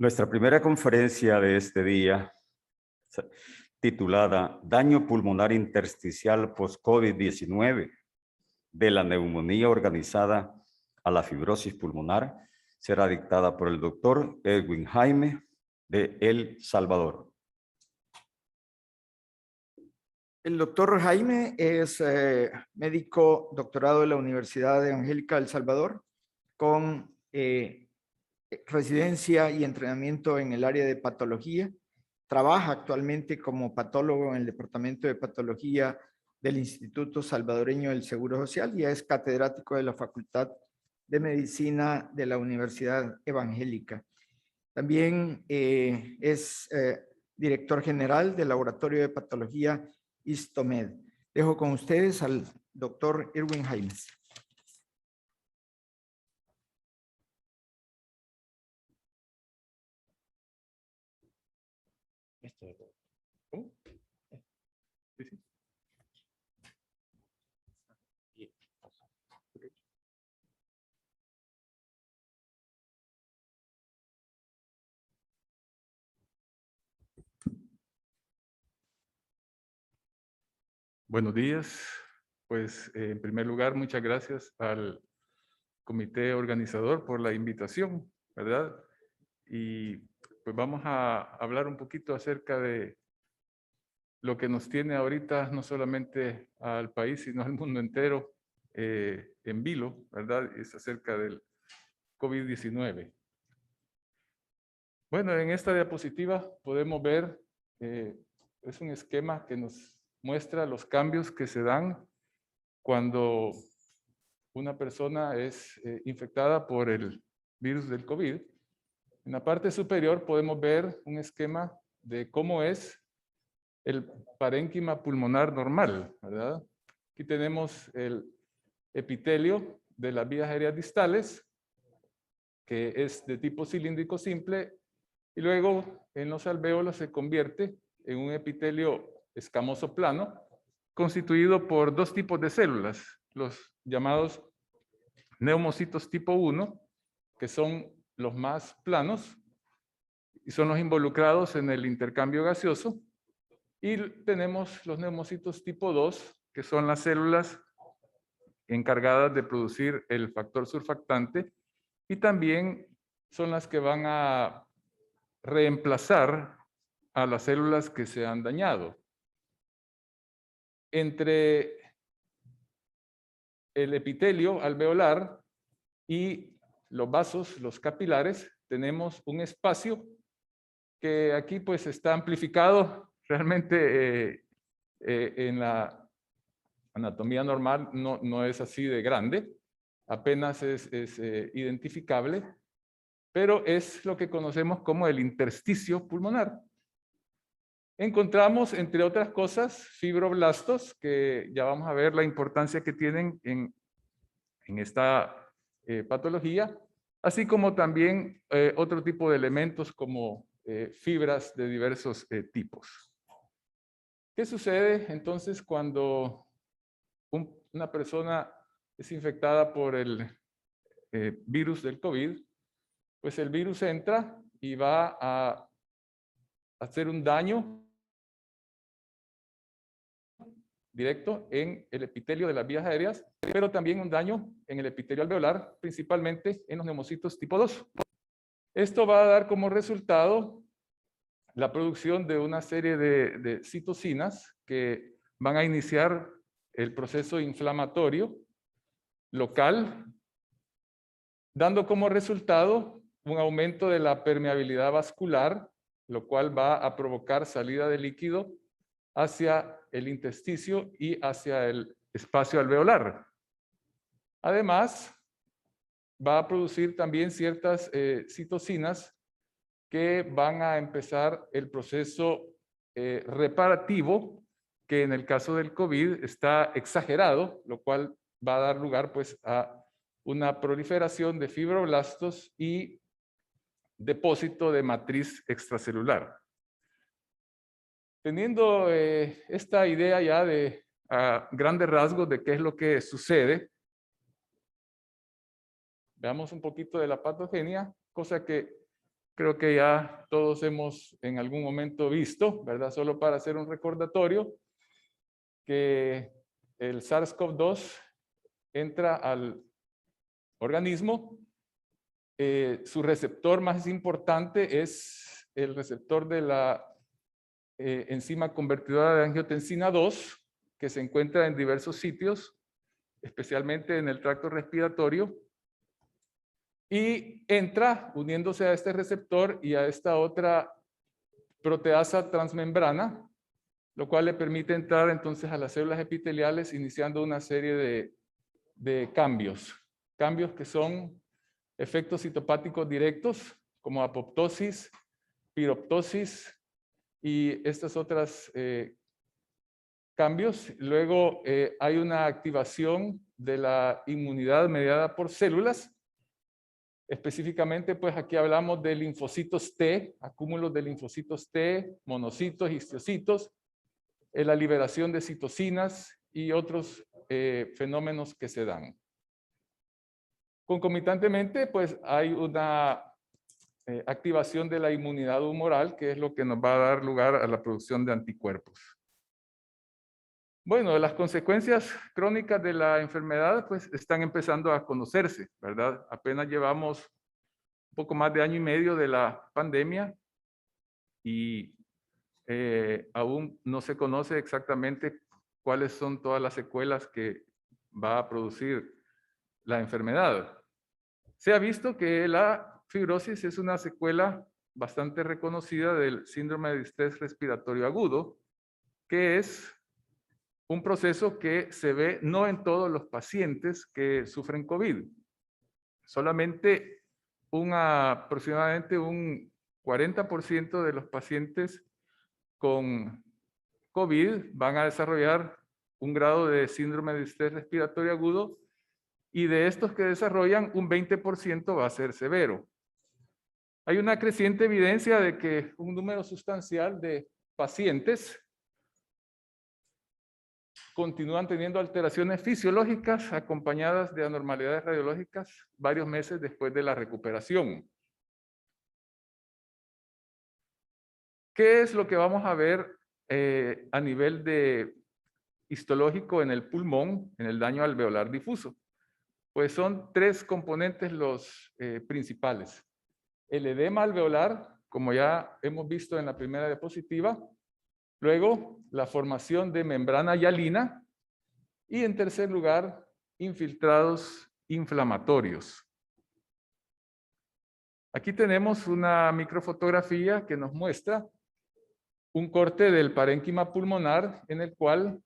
Nuestra primera conferencia de este día, titulada Daño pulmonar intersticial post-COVID-19 de la neumonía organizada a la fibrosis pulmonar, será dictada por el doctor Edwin Jaime de El Salvador. El doctor Jaime es médico doctorado de la Universidad Evangélica de El Salvador con residencia y entrenamiento en el área de patología. Trabaja actualmente como patólogo en el Departamento de Patología del Instituto Salvadoreño del Seguro Social y es catedrático de la Facultad de Medicina de la Universidad Evangélica. También es director general del Laboratorio de Patología Histomed. Dejo con ustedes al doctor Edwin Jaime. Buenos días. Pues en primer lugar, muchas gracias al comité organizador por la invitación, ¿verdad? Y pues vamos a hablar un poquito acerca de lo que nos tiene ahorita no solamente al país, sino al mundo entero en vilo, ¿verdad? Es acerca del COVID-19. Bueno, en esta diapositiva podemos ver, es un esquema que nos muestra los cambios que se dan cuando una persona es infectada por el virus del COVID. En la parte superior podemos ver un esquema de cómo es el parénquima pulmonar normal, ¿verdad? Aquí tenemos el epitelio de las vías aéreas distales, que es de tipo cilíndrico simple, y luego en los alvéolos se convierte en un epitelio escamoso plano, constituido por dos tipos de células, los llamados neumocitos tipo 1, que son los más planos y son los involucrados en el intercambio gaseoso, y tenemos los neumocitos tipo 2, que son las células encargadas de producir el factor surfactante y también son las que van a reemplazar a las células que se han dañado. Entre el epitelio alveolar y los vasos, los capilares, tenemos un espacio que aquí pues está amplificado. Realmente en la anatomía normal no es así de grande, apenas es identificable, pero es lo que conocemos como el intersticio pulmonar. Encontramos, entre otras cosas, fibroblastos, que ya vamos a ver la importancia que tienen en esta patología, así como también otro tipo de elementos como fibras de diversos tipos. ¿Qué sucede entonces cuando una persona es infectada por el virus del COVID? Pues el virus entra y va a hacer un daño directo en el epitelio de las vías aéreas, pero también un daño en el epitelio alveolar, principalmente en los neumocitos tipo 2. Esto va a dar como resultado la producción de una serie de citocinas que van a iniciar el proceso inflamatorio local, dando como resultado un aumento de la permeabilidad vascular, lo cual va a provocar salida de líquido hacia el intersticio y hacia el espacio alveolar. Además, va a producir también ciertas citocinas que van a empezar el proceso reparativo, que en el caso del COVID está exagerado, lo cual va a dar lugar pues a una proliferación de fibroblastos y depósito de matriz extracelular. Teniendo esta idea ya de grandes rasgos de qué es lo que sucede, veamos un poquito de la patogenia, cosa que creo que ya todos hemos en algún momento visto, ¿verdad? Solo para hacer un recordatorio, que el SARS-CoV-2 entra al organismo. Su receptor más importante es el receptor de la enzima convertidora de angiotensina 2, que se encuentra en diversos sitios, especialmente en el tracto respiratorio, y entra uniéndose a este receptor y a esta otra proteasa transmembrana, lo cual le permite entrar entonces a las células epiteliales, iniciando una serie de cambios que son efectos citopáticos directos, como apoptosis, piroptosis y estas otras cambios. Luego hay una activación de la inmunidad mediada por células. Específicamente, pues aquí hablamos de linfocitos T, acúmulos de linfocitos T, monocitos, histocitos, la liberación de citocinas y otros fenómenos que se dan. Concomitantemente, pues hay una activación de la inmunidad humoral, que es lo que nos va a dar lugar a la producción de anticuerpos. Bueno, las consecuencias crónicas de la enfermedad pues están empezando a conocerse, ¿verdad? Apenas llevamos un poco más de año y medio de la pandemia y aún no se conoce exactamente cuáles son todas las secuelas que va a producir la enfermedad. Se ha visto que la fibrosis es una secuela bastante reconocida del síndrome de distrés respiratorio agudo, que es un proceso que se ve no en todos los pacientes que sufren COVID. Solamente aproximadamente un 40% de los pacientes con COVID van a desarrollar un grado de síndrome de distrés respiratorio agudo, y de estos que desarrollan, un 20% va a ser severo. Hay una creciente evidencia de que un número sustancial de pacientes continúan teniendo alteraciones fisiológicas acompañadas de anormalidades radiológicas varios meses después de la recuperación. ¿Qué es lo que vamos a ver a nivel de histológico en el pulmón, en el daño alveolar difuso? Pues son tres componentes los principales. El edema alveolar, como ya hemos visto en la primera diapositiva. Luego, la formación de membrana hialina. Y en tercer lugar, infiltrados inflamatorios. Aquí tenemos una microfotografía que nos muestra un corte del parénquima pulmonar en el cual,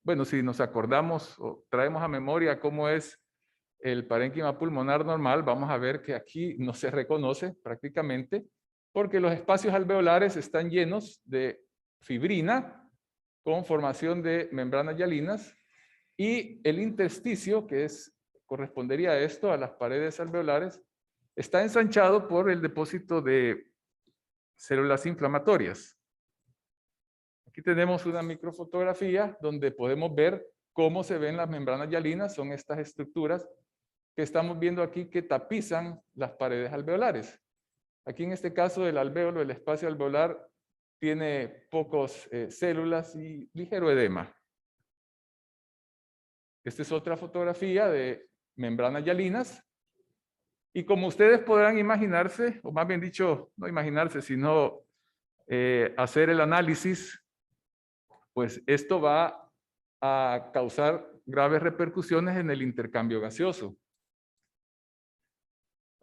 bueno, si nos acordamos o traemos a memoria cómo es el parénquima pulmonar normal, vamos a ver que aquí no se reconoce prácticamente porque los espacios alveolares están llenos de fibrina con formación de membranas hialinas, y el intersticio, que correspondería a esto, a las paredes alveolares, está ensanchado por el depósito de células inflamatorias. Aquí tenemos una microfotografía donde podemos ver cómo se ven las membranas hialinas. Son estas estructuras que estamos viendo aquí que tapizan las paredes alveolares. Aquí en este caso el alvéolo, el espacio alveolar, tiene pocos células y ligero edema. Esta es otra fotografía de membranas hialinas. Y como ustedes podrán imaginarse, o más bien dicho, no imaginarse, sino hacer el análisis, pues esto va a causar graves repercusiones en el intercambio gaseoso.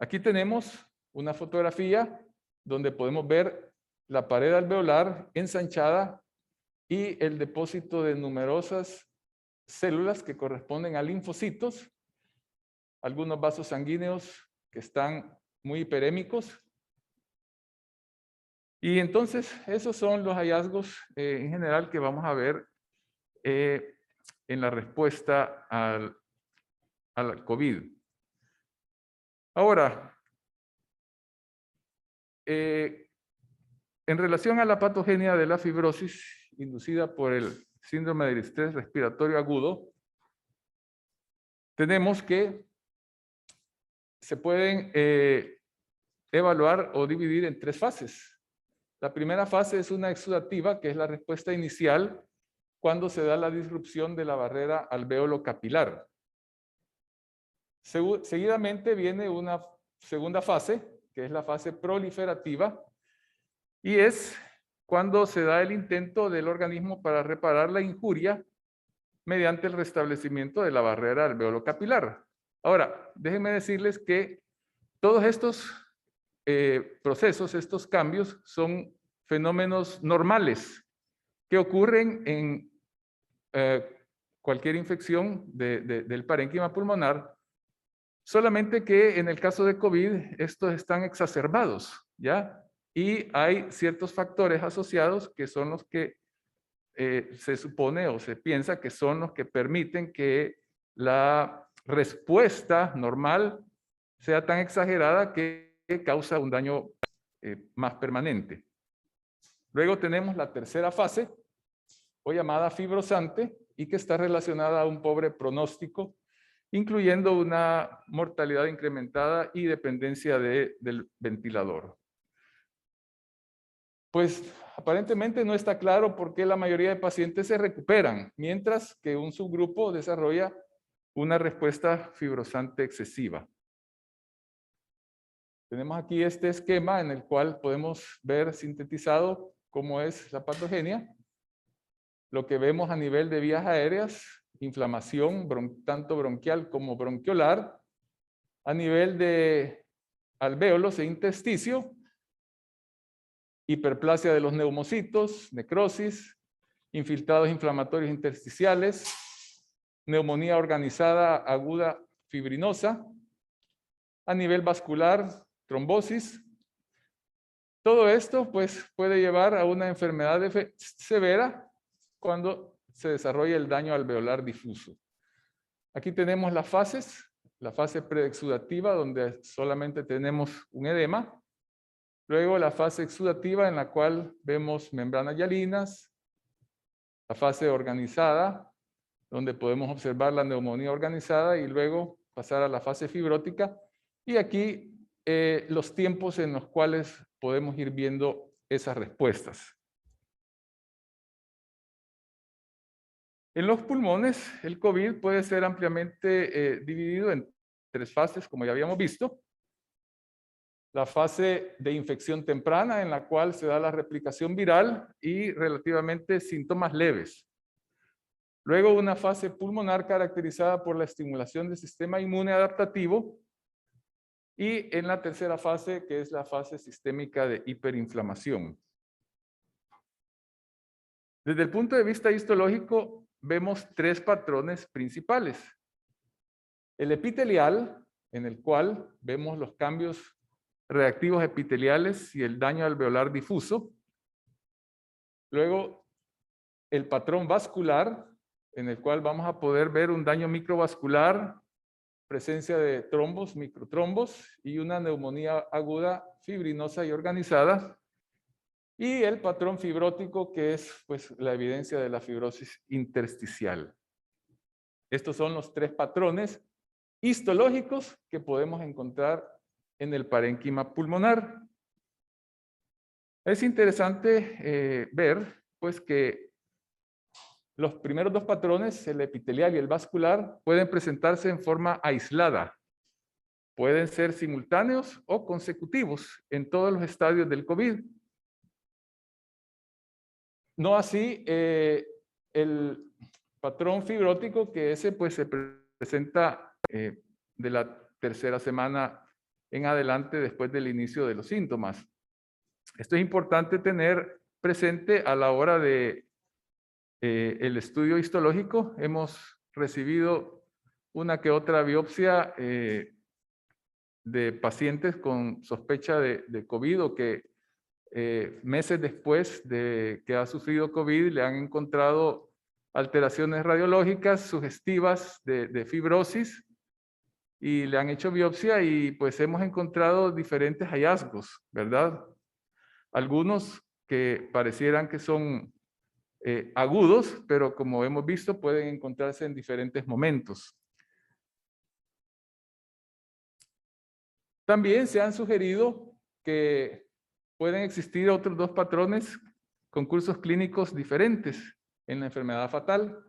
Aquí tenemos una fotografía donde podemos ver la pared alveolar ensanchada y el depósito de numerosas células que corresponden a linfocitos, algunos vasos sanguíneos que están muy hiperémicos. Y entonces esos son los hallazgos en general que vamos a ver en la respuesta al COVID. Ahora, en relación a la patogenia de la fibrosis inducida por el síndrome de distrés respiratorio agudo, tenemos que se pueden evaluar o dividir en 3 fases. La primera fase es una exudativa, que es la respuesta inicial cuando se da la disrupción de la barrera alvéolo capilar. Seguidamente viene una segunda fase, que es la fase proliferativa, y es cuando se da el intento del organismo para reparar la injuria mediante el restablecimiento de la barrera alvéolo capilar. Ahora, déjenme decirles que todos estos procesos, estos cambios, son fenómenos normales que ocurren en cualquier infección del parénquima pulmonar, solamente que en el caso de COVID estos están exacerbados, ¿ya? Y hay ciertos factores asociados que son los que se supone o se piensa que son los que permiten que la respuesta normal sea tan exagerada que causa un daño más permanente. Luego tenemos la tercera fase, o llamada fibrosante, y que está relacionada a un pobre pronóstico, incluyendo una mortalidad incrementada y dependencia del ventilador. Pues aparentemente no está claro por qué la mayoría de pacientes se recuperan, mientras que un subgrupo desarrolla una respuesta fibrosante excesiva. Tenemos aquí este esquema en el cual podemos ver sintetizado cómo es la patogenia. Lo que vemos a nivel de vías aéreas, inflamación tanto bronquial como bronquiolar, a nivel de alvéolos e intersticio, hiperplasia de los neumocitos, necrosis, infiltrados inflamatorios intersticiales, neumonía organizada aguda fibrinosa, a nivel vascular, trombosis. Todo esto pues, puede llevar a una enfermedad severa cuando se desarrolla el daño alveolar difuso. Aquí tenemos las fases, la fase preexudativa donde solamente tenemos un edema, luego la fase exudativa en la cual vemos membranas hialinas, la fase organizada donde podemos observar la neumonía organizada y luego pasar a la fase fibrótica, y aquí los tiempos en los cuales podemos ir viendo esas respuestas. En los pulmones, el COVID puede ser ampliamente dividido en 3 fases, como ya habíamos visto. La fase de infección temprana, en la cual se da la replicación viral y relativamente síntomas leves. Luego una fase pulmonar caracterizada por la estimulación del sistema inmune adaptativo. Y en la tercera fase, que es la fase sistémica de hiperinflamación. Desde el punto de vista histológico, vemos 3 patrones principales. El epitelial, en el cual vemos los cambios reactivos epiteliales y el daño alveolar difuso. Luego, el patrón vascular, en el cual vamos a poder ver un daño microvascular, presencia de trombos, microtrombos y una neumonía aguda, fibrinosa y organizada. Y el patrón fibrótico, que es pues, la evidencia de la fibrosis intersticial. Estos son los 3 patrones histológicos que podemos encontrar en el parénquima pulmonar. Es interesante ver pues, que los primeros 2 patrones, el epitelial y el vascular, pueden presentarse en forma aislada. Pueden ser simultáneos o consecutivos en todos los estadios del COVID. No así el patrón fibrótico, que ese pues se presenta de la tercera semana en adelante después del inicio de los síntomas. Esto es importante tener presente a la hora de el estudio histológico. Hemos recibido una que otra biopsia de pacientes con sospecha de COVID o que meses después de que ha sufrido COVID le han encontrado alteraciones radiológicas sugestivas de fibrosis y le han hecho biopsia y pues hemos encontrado diferentes hallazgos, ¿verdad? Algunos que parecieran que son agudos, pero como hemos visto pueden encontrarse en diferentes momentos. También se han sugerido que pueden existir otros dos patrones con cursos clínicos diferentes en la enfermedad fatal.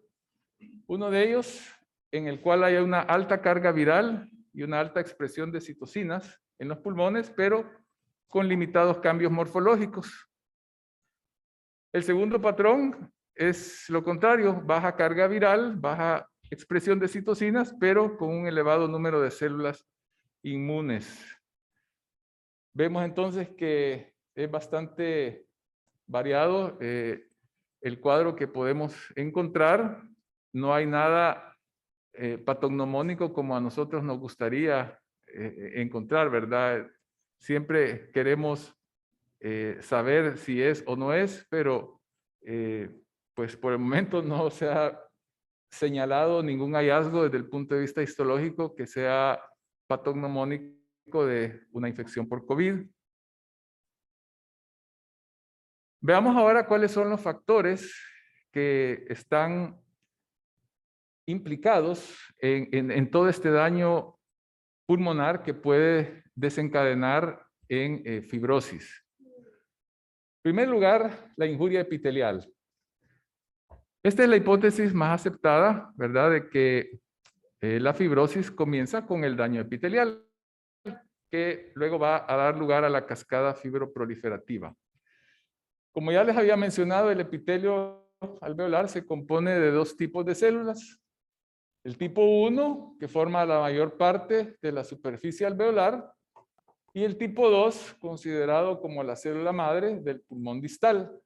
Uno de ellos, en el cual hay una alta carga viral y una alta expresión de citocinas en los pulmones, pero con limitados cambios morfológicos. El segundo patrón es lo contrario, baja carga viral, baja expresión de citocinas, pero con un elevado número de células inmunes. Vemos entonces que es bastante variado el cuadro que podemos encontrar. No hay nada patognomónico como a nosotros nos gustaría encontrar, ¿verdad? Siempre queremos saber si es o no es, pero pues por el momento no se ha señalado ningún hallazgo desde el punto de vista histológico que sea patognomónico de una infección por COVID. Veamos ahora cuáles son los factores que están implicados en todo este daño pulmonar que puede desencadenar en fibrosis. En primer lugar, la injuria epitelial. Esta es la hipótesis más aceptada, ¿verdad? De que la fibrosis comienza con el daño epitelial, que luego va a dar lugar a la cascada fibroproliferativa. Como ya les había mencionado, el epitelio alveolar se compone de dos tipos de células. El tipo 1, que forma la mayor parte de la superficie alveolar, y el tipo 2, considerado como la célula madre del pulmón distal,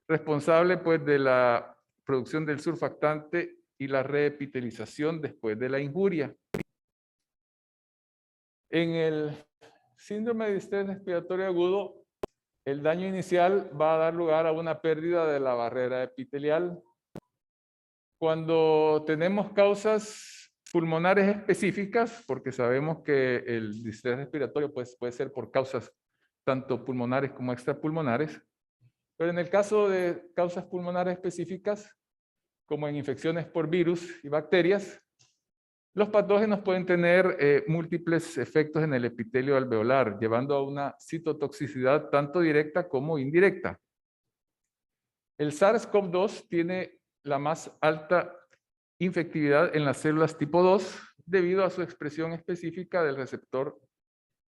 responsable pues de la producción del surfactante y la reepitelización después de la injuria. En el síndrome de distrés respiratorio agudo, el daño inicial va a dar lugar a una pérdida de la barrera epitelial. Cuando tenemos causas pulmonares específicas, porque sabemos que el distrés respiratorio pues, puede ser por causas tanto pulmonares como extrapulmonares, pero en el caso de causas pulmonares específicas, como en infecciones por virus y bacterias, los patógenos pueden tener múltiples efectos en el epitelio alveolar, llevando a una citotoxicidad tanto directa como indirecta. El SARS-CoV-2 tiene la más alta infectividad en las células tipo 2 debido a su expresión específica del receptor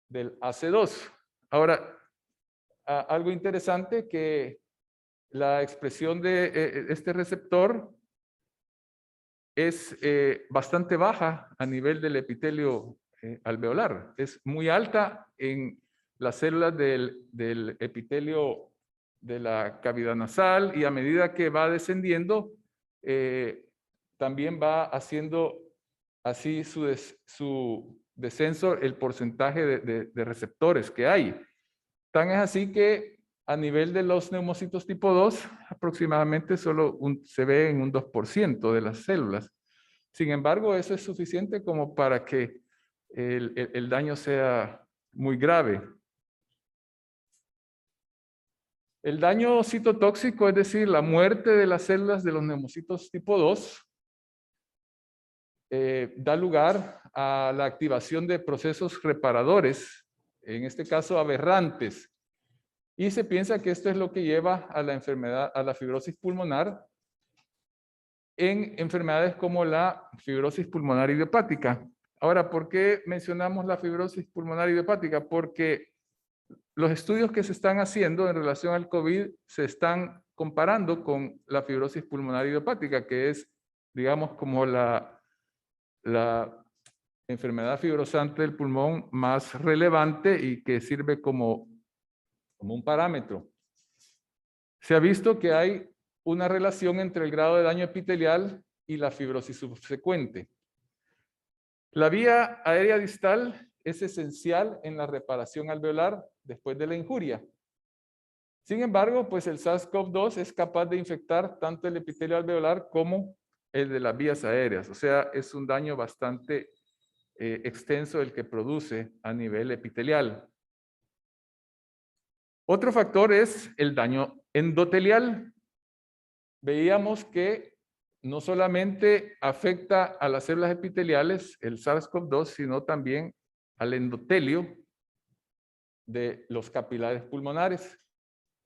del AC2. Ahora, algo interesante que la expresión de este receptor es bastante baja a nivel del epitelio alveolar. Es muy alta en las células del epitelio de la cavidad nasal y a medida que va descendiendo, también va haciendo así su descenso el porcentaje de receptores que hay. Tan es así que a nivel de los neumocitos tipo 2, aproximadamente solo se ve en un 2% de las células. Sin embargo, eso es suficiente como para que el daño sea muy grave. El daño citotóxico, es decir, la muerte de las células de los neumocitos tipo 2, da lugar a la activación de procesos reparadores, en este caso aberrantes. Y se piensa que esto es lo que lleva a la enfermedad, a la fibrosis pulmonar en enfermedades como la fibrosis pulmonar idiopática. Ahora, ¿por qué mencionamos la fibrosis pulmonar idiopática? Porque los estudios que se están haciendo en relación al COVID se están comparando con la fibrosis pulmonar idiopática, que es, digamos, como la enfermedad fibrosante del pulmón más relevante y que sirve como un parámetro. Se ha visto que hay una relación entre el grado de daño epitelial y la fibrosis subsecuente. La vía aérea distal es esencial en la reparación alveolar después de la injuria. Sin embargo, pues el SARS-CoV-2 es capaz de infectar tanto el epitelio alveolar como el de las vías aéreas. O sea, es un daño bastante extenso el que produce a nivel epitelial. Otro factor es el daño endotelial. Veíamos que no solamente afecta a las células epiteliales el SARS-CoV-2, sino también al endotelio. de los capilares pulmonares,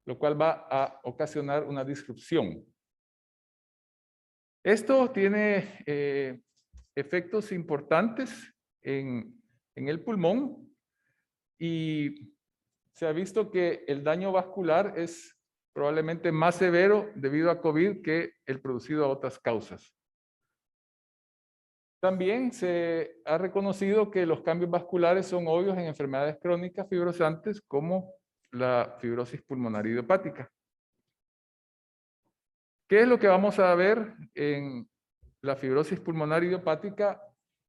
lo cual va a ocasionar una disrupción. Esto tiene efectos importantes en el pulmón y se ha visto que el daño vascular es probablemente más severo debido a COVID que el producido a otras causas. También se ha reconocido que los cambios vasculares son obvios en enfermedades crónicas fibrosantes como la fibrosis pulmonar idiopática. ¿Qué es lo que vamos a ver en la fibrosis pulmonar idiopática?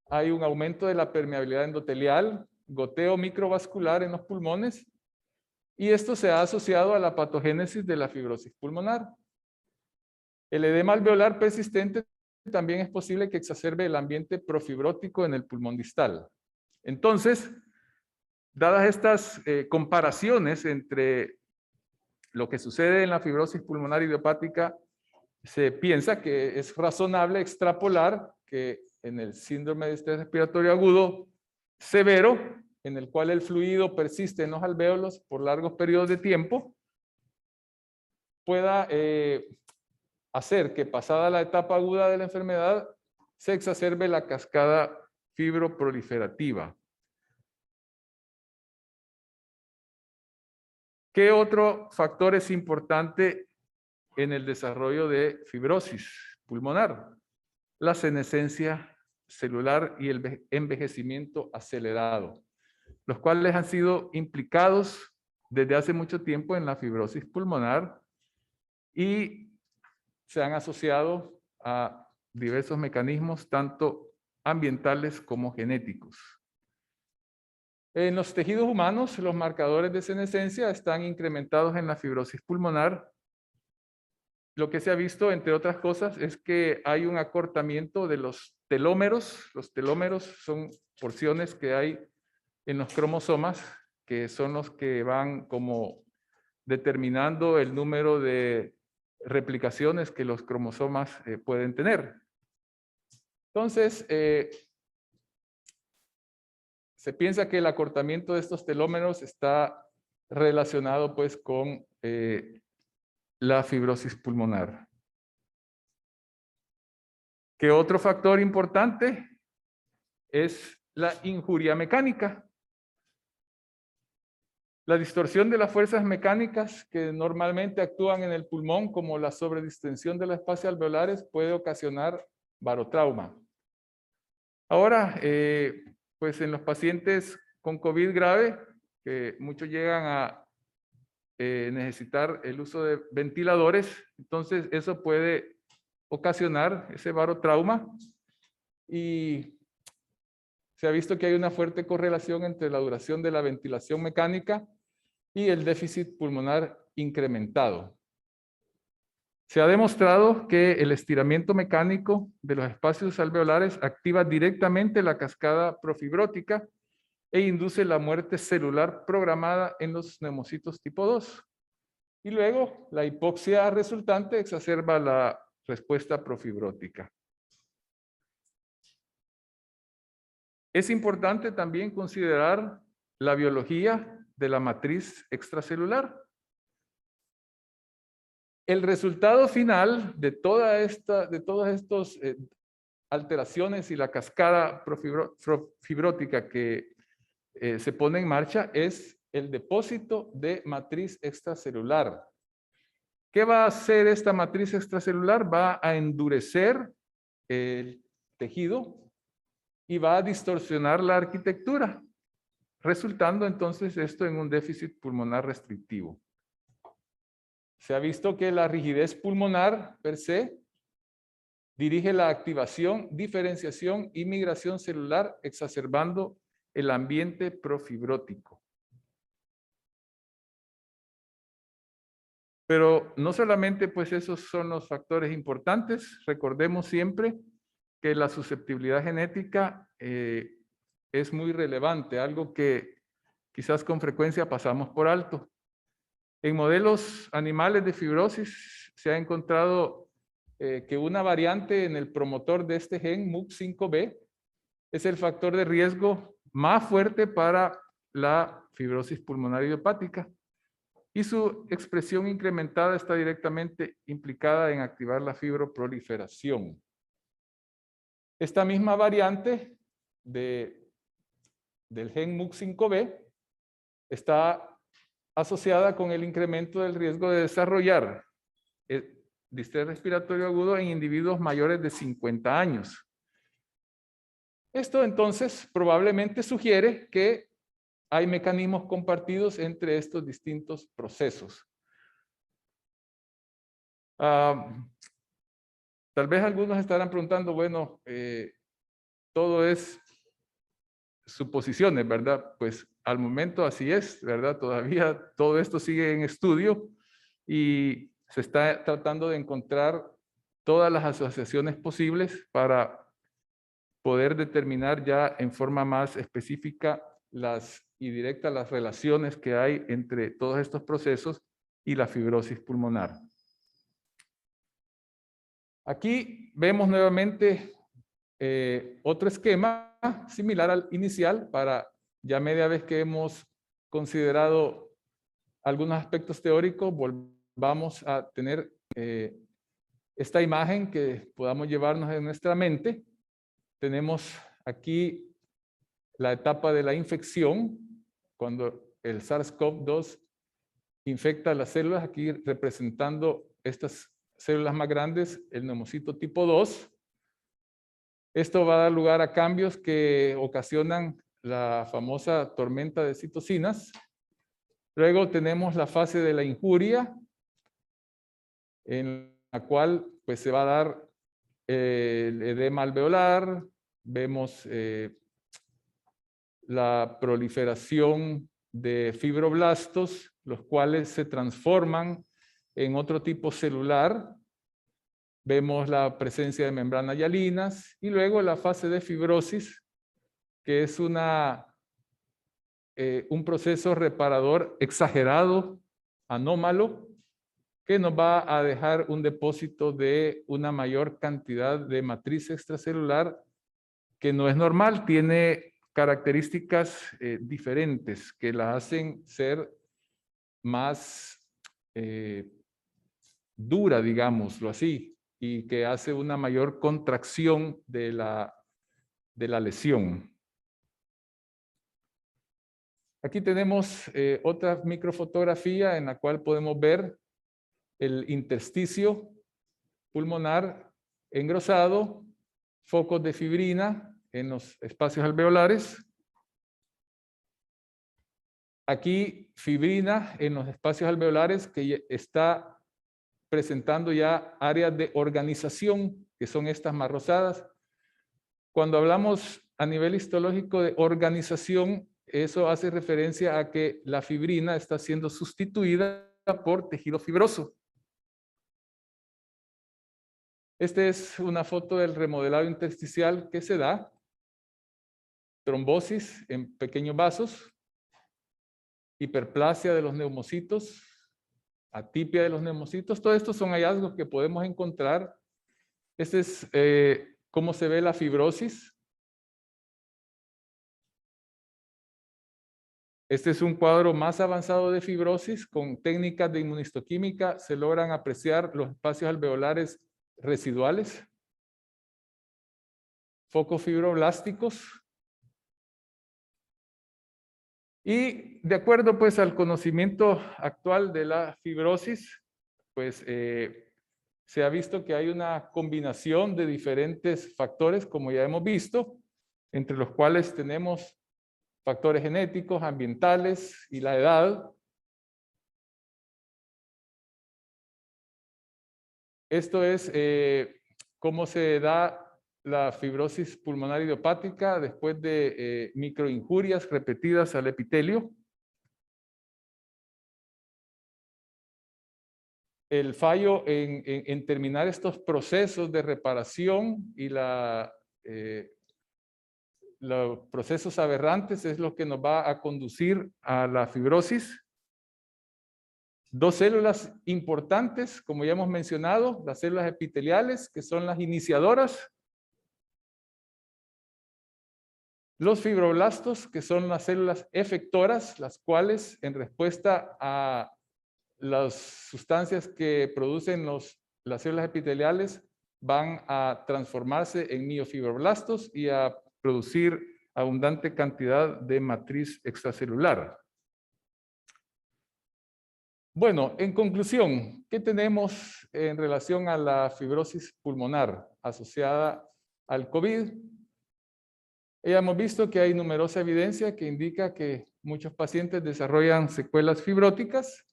Hay un aumento de la permeabilidad endotelial, goteo microvascular en los pulmones, y esto se ha asociado a la patogénesis de la fibrosis pulmonar. El edema alveolar persistente también es posible que exacerbe el ambiente profibrótico en el pulmón distal. Entonces, dadas estas comparaciones entre lo que sucede en la fibrosis pulmonar idiopática, se piensa que es razonable extrapolar que en el síndrome de estrés respiratorio agudo severo, en el cual el fluido persiste en los alvéolos por largos periodos de tiempo, pueda hacer que pasada la etapa aguda de la enfermedad se exacerbe la cascada fibroproliferativa. ¿Qué otro factor es importante en el desarrollo de fibrosis pulmonar? La senescencia celular y el envejecimiento acelerado, los cuales han sido implicados desde hace mucho tiempo en la fibrosis pulmonar y se han asociado a diversos mecanismos, tanto ambientales como genéticos. En los tejidos humanos, los marcadores de senescencia están incrementados en la fibrosis pulmonar. Lo que se ha visto, entre otras cosas, es que hay un acortamiento de los telómeros. Los telómeros son porciones que hay en los cromosomas, que son los que van como determinando el número de replicaciones que los cromosomas pueden tener. Entonces, se piensa que el acortamiento de estos telómeros está relacionado pues con la fibrosis pulmonar. ¿Qué otro factor importante? Es la injuria mecánica. La distorsión de las fuerzas mecánicas que normalmente actúan en el pulmón, como la sobredistensión de los espacios alveolares, puede ocasionar barotrauma. Ahora, pues en los pacientes con COVID grave, que muchos llegan a necesitar el uso de ventiladores, entonces eso puede ocasionar ese barotrauma y se ha visto que hay una fuerte correlación entre la duración de la ventilación mecánica y el déficit pulmonar incrementado. Se ha demostrado que el estiramiento mecánico de los espacios alveolares activa directamente la cascada profibrótica e induce la muerte celular programada en los neumocitos tipo 2. Y luego, la hipoxia resultante exacerba la respuesta profibrótica. Es importante también considerar la biología de la matriz extracelular. El resultado final de todas estas alteraciones y la cascada profibrótica que se pone en marcha es el depósito de matriz extracelular. ¿Qué va a hacer esta matriz extracelular? Va a endurecer el tejido y va a distorsionar la arquitectura, resultando entonces esto en un déficit pulmonar restrictivo. Se ha visto que la rigidez pulmonar per se dirige la activación, diferenciación y migración celular, exacerbando el ambiente profibrótico. Pero no solamente pues esos son los factores importantes, recordemos siempre que la susceptibilidad genética es muy relevante, algo que quizás con frecuencia pasamos por alto. En modelos animales de fibrosis se ha encontrado que una variante en el promotor de este gen, MUC5B, es el factor de riesgo más fuerte para la fibrosis pulmonar idiopática. Y su expresión incrementada está directamente implicada en activar la fibroproliferación. Esta misma variante del gen MUC5B está asociada con el incremento del riesgo de desarrollar distrés respiratorio agudo en individuos mayores de 50 años. Esto entonces probablemente sugiere que hay mecanismos compartidos entre estos distintos procesos. Tal vez algunos estarán preguntando, bueno, todo es suposiciones, ¿verdad? Pues al momento así es, ¿verdad? Todavía todo esto sigue en estudio y se está tratando de encontrar todas las asociaciones posibles para poder determinar ya en forma más específica y directa las relaciones que hay entre todos estos procesos y la fibrosis pulmonar. Aquí vemos nuevamente otro esquema similar al inicial para ya media vez que hemos considerado algunos aspectos teóricos, volvamos a tener esta imagen que podamos llevarnos en nuestra mente. Tenemos aquí la etapa de la infección, cuando el SARS-CoV-2 infecta las células, aquí representando estas células más grandes, el neumocito tipo 2. Esto va a dar lugar a cambios que ocasionan la famosa tormenta de citocinas. Luego tenemos la fase de la injuria, en la cual pues, se va a dar el edema alveolar, vemos la proliferación de fibroblastos, los cuales se transforman en otro tipo celular. Vemos la presencia de membranas hialinas y luego la fase de fibrosis, que es un proceso reparador exagerado, anómalo, que nos va a dejar un depósito de una mayor cantidad de matriz extracelular que no es normal, tiene características diferentes que la hacen ser más dura, digámoslo así, y que hace una mayor contracción de la lesión. Aquí tenemos otra microfotografía en la cual podemos ver el intersticio pulmonar engrosado, focos de fibrina en los espacios alveolares. Aquí fibrina en los espacios alveolares que está presentando ya áreas de organización, que son estas más rosadas. Cuando hablamos a nivel histológico de organización, eso hace referencia a que la fibrina está siendo sustituida por tejido fibroso. Esta es una foto del remodelado intersticial que se da. Trombosis en pequeños vasos, hiperplasia de los neumocitos, atipia de los neumocitos. Todos estos son hallazgos que podemos encontrar. Este es cómo se ve la fibrosis. Este es un cuadro más avanzado de fibrosis. Con técnicas de inmunistoquímica se logran apreciar los espacios alveolares residuales, focos fibroblásticos. Y de acuerdo pues al conocimiento actual de la fibrosis, pues se ha visto que hay una combinación de diferentes factores, como ya hemos visto, entre los cuales tenemos factores genéticos, ambientales y la edad. Esto es cómo se da la fibrosis pulmonar idiopática después de microinjurias repetidas al epitelio. El fallo en terminar estos procesos de reparación y los procesos aberrantes es lo que nos va a conducir a la fibrosis. Dos células importantes, como ya hemos mencionado, las células epiteliales, que son las iniciadoras. Los fibroblastos, que son las células efectoras, las cuales en respuesta a las sustancias que producen las células epiteliales van a transformarse en miofibroblastos y a producir abundante cantidad de matriz extracelular. Bueno, en conclusión, ¿qué tenemos en relación a la fibrosis pulmonar asociada al COVID? Ya hemos visto que hay numerosa evidencia que indica que muchos pacientes desarrollan secuelas fibróticas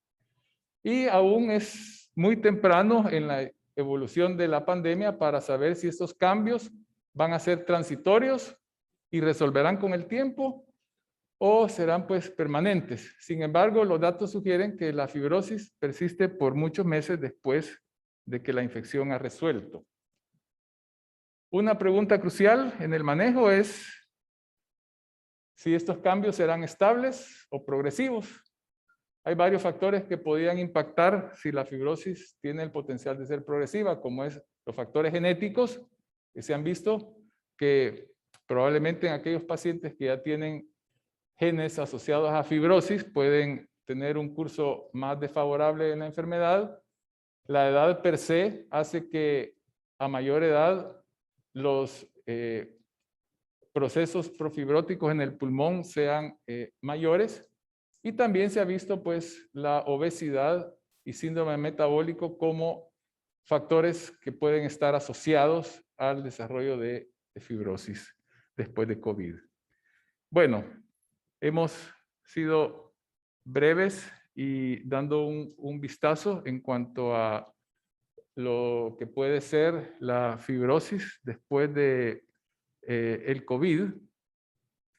y aún es muy temprano en la evolución de la pandemia para saber si estos cambios van a ser transitorios y resolverán con el tiempo o serán pues permanentes. Sin embargo, los datos sugieren que la fibrosis persiste por muchos meses después de que la infección ha resuelto. Una pregunta crucial en el manejo es si estos cambios serán estables o progresivos. Hay varios factores que podrían impactar si la fibrosis tiene el potencial de ser progresiva, como es los factores genéticos, que se han visto que probablemente en aquellos pacientes que ya tienen genes asociados a fibrosis pueden tener un curso más desfavorable en la enfermedad. La edad per se hace que a mayor edad los procesos profibróticos en el pulmón sean mayores. Y también se ha visto pues la obesidad y síndrome metabólico como factores que pueden estar asociados al desarrollo de fibrosis después de COVID. Bueno, hemos sido breves y dando un vistazo en cuanto a lo que puede ser la fibrosis después de el COVID.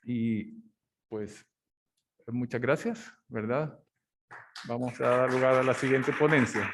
Y pues muchas gracias, ¿verdad? Vamos a dar lugar a la siguiente ponencia.